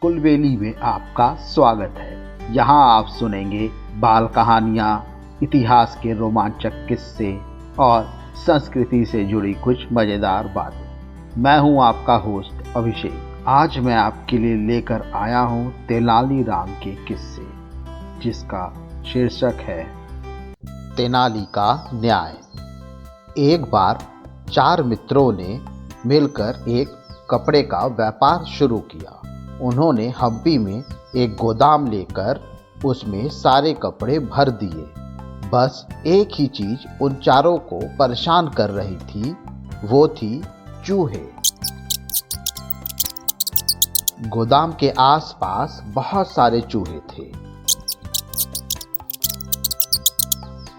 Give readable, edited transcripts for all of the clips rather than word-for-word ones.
कुलबेली में आपका स्वागत है। यहाँ आप सुनेंगे बाल कहानियाँ, इतिहास के रोमांचक किस्से और संस्कृति से जुड़ी कुछ मज़ेदार बातें। मैं हूँ आपका होस्ट अभिषेक। आज मैं आपके लिए लेकर आया हूँ तेनालीराम के किस्से, जिसका शीर्षक है तेनाली का न्याय। एक बार 4 मित्रों ने मिलकर एक कपड़े का व्यापार शुरू किया। उन्होंने हम्पी में एक गोदाम लेकर उसमें सारे कपड़े भर दिए। बस एक ही चीज उन चारों को परेशान कर रही थी, वो थी चूहे। गोदाम के आसपास बहुत सारे चूहे थे।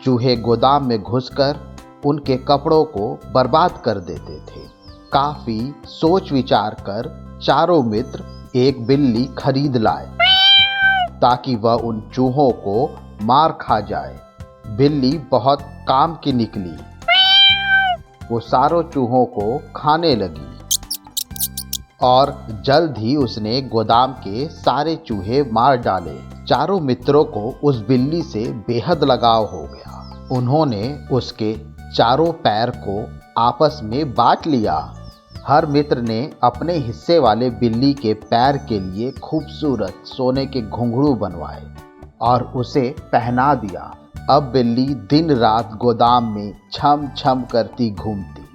चूहे गोदाम में घुसकर उनके कपड़ों को बर्बाद कर देते थे। काफी सोच विचार कर चारों मित्र एक बिल्ली खरीद लाए ताकि वह उन चूहों को मार खा जाए। बिल्ली बहुत काम की निकली। वो सारों चूहों को खाने लगी और जल्द ही उसने गोदाम के सारे चूहे मार डाले। चारों मित्रों को उस बिल्ली से बेहद लगाव हो गया। उन्होंने उसके चारों पैर को आपस में बांट लिया। हर मित्र ने अपने हिस्से वाले बिल्ली के पैर के लिए खूबसूरत सोने के घुंघरू बनवाए और उसे पहना दिया। अब बिल्ली दिन रात गोदाम में छम छम करती घूमती।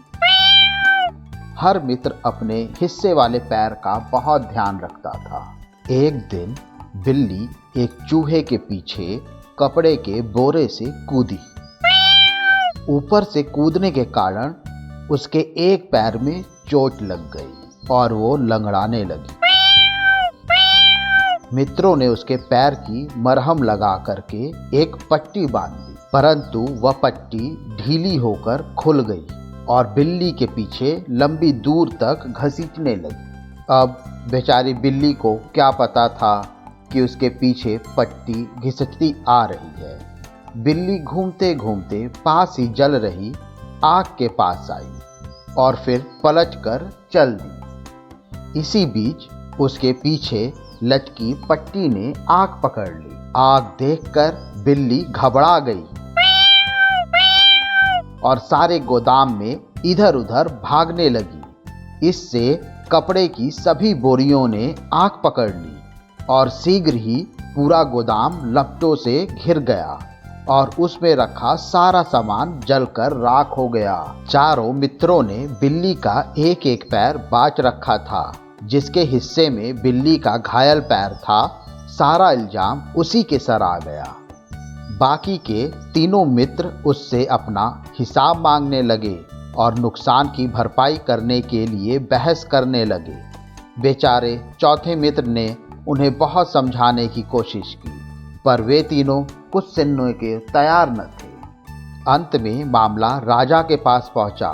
हर मित्र अपने हिस्से वाले पैर का बहुत ध्यान रखता था। एक दिन बिल्ली एक चूहे के पीछे कपड़े के बोरे से कूदी। ऊपर से कूदने के कारण उसके एक पैर में चोट लग गई और वो लंगड़ाने लगी। मित्रों ने उसके पैर की मरहम लगा करके एक पट्टी बांध दी, परंतु वह पट्टी ढीली होकर खुल गई और बिल्ली के पीछे लंबी दूर तक घसीटने लगी। अब बेचारी बिल्ली को क्या पता था कि उसके पीछे पट्टी घिसटती आ रही है। बिल्ली घूमते घूमते पास ही जल रही आग के पास आई और फिर पलटकर चल दी। इसी बीच उसके पीछे लटकी पट्टी ने आग पकड़ ली। आग देखकर बिल्ली घबरा गई और सारे गोदाम में इधर उधर भागने लगी। इससे कपड़े की सभी बोरियों ने आग पकड़ ली और शीघ्र ही पूरा गोदाम लपटों से घिर गया और उसमें रखा सारा सामान जलकर राख हो गया। चारों मित्रों ने बिल्ली का एक एक पैर बांट रखा था। जिसके हिस्से में बिल्ली का घायल पैर था, सारा इल्जाम उसी के सर आ गया। बाकी के तीनों मित्र उससे अपना हिसाब मांगने लगे और नुकसान की भरपाई करने के लिए बहस करने लगे। बेचारे चौथे मित्र ने उन्हें बहुत समझाने की कोशिश की, पर वे तीनों कुछ सुनने के तैयार न थे। अंत में मामला राजा के पास पहुंचा।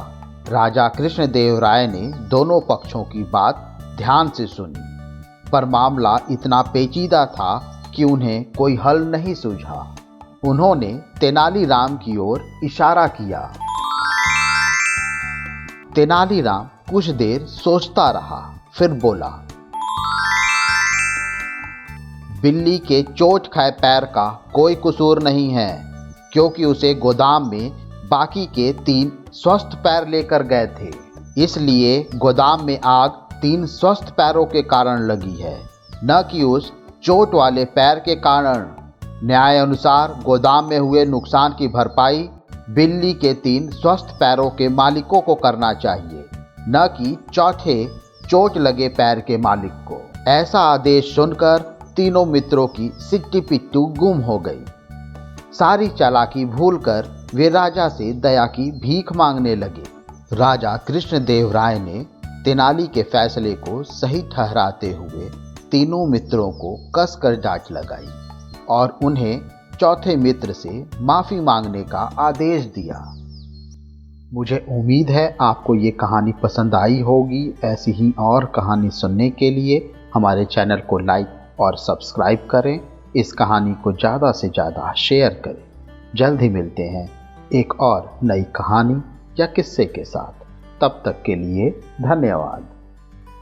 राजा कृष्णदेव राय ने दोनों पक्षों की बात ध्यान से सुनी, पर मामला इतना पेचीदा था कि उन्हें कोई हल नहीं सूझा। उन्होंने तेनालीराम की ओर इशारा किया। तेनालीराम कुछ देर सोचता रहा, फिर बोला, बिल्ली के चोट खाए पैर का कोई कसूर नहीं है, क्योंकि उसे गोदाम में बाकी के 3 स्वस्थ पैर लेकर गए थे। इसलिए गोदाम में आग 3 स्वस्थ पैरों के कारण लगी है, न कि उस चोट वाले पैर के कारण। न्याय अनुसार गोदाम में हुए नुकसान की भरपाई बिल्ली के 3 स्वस्थ पैरों के मालिकों को करना चाहिए, न कि चौथे चोट लगे पैर के मालिक को। ऐसा आदेश सुनकर तीनों मित्रों की सिट्टी पिट्टू गुम हो गई। सारी चालाकी भूलकर वे राजा से दया की भीख मांगने लगे। राजा कृष्णदेव राय ने तेनाली के फैसले को सही ठहराते हुए तीनों मित्रों को कसकर डांट लगाई और उन्हें चौथे मित्र से माफी मांगने का आदेश दिया। मुझे उम्मीद है आपको ये कहानी पसंद आई होगी। ऐसी ही और कहानी सुनने के लिए हमारे चैनल को लाइक और सब्सक्राइब करें। इस कहानी को ज़्यादा से ज़्यादा शेयर करें। जल्द ही मिलते हैं एक और नई कहानी या किस्से के साथ। तब तक के लिए धन्यवाद।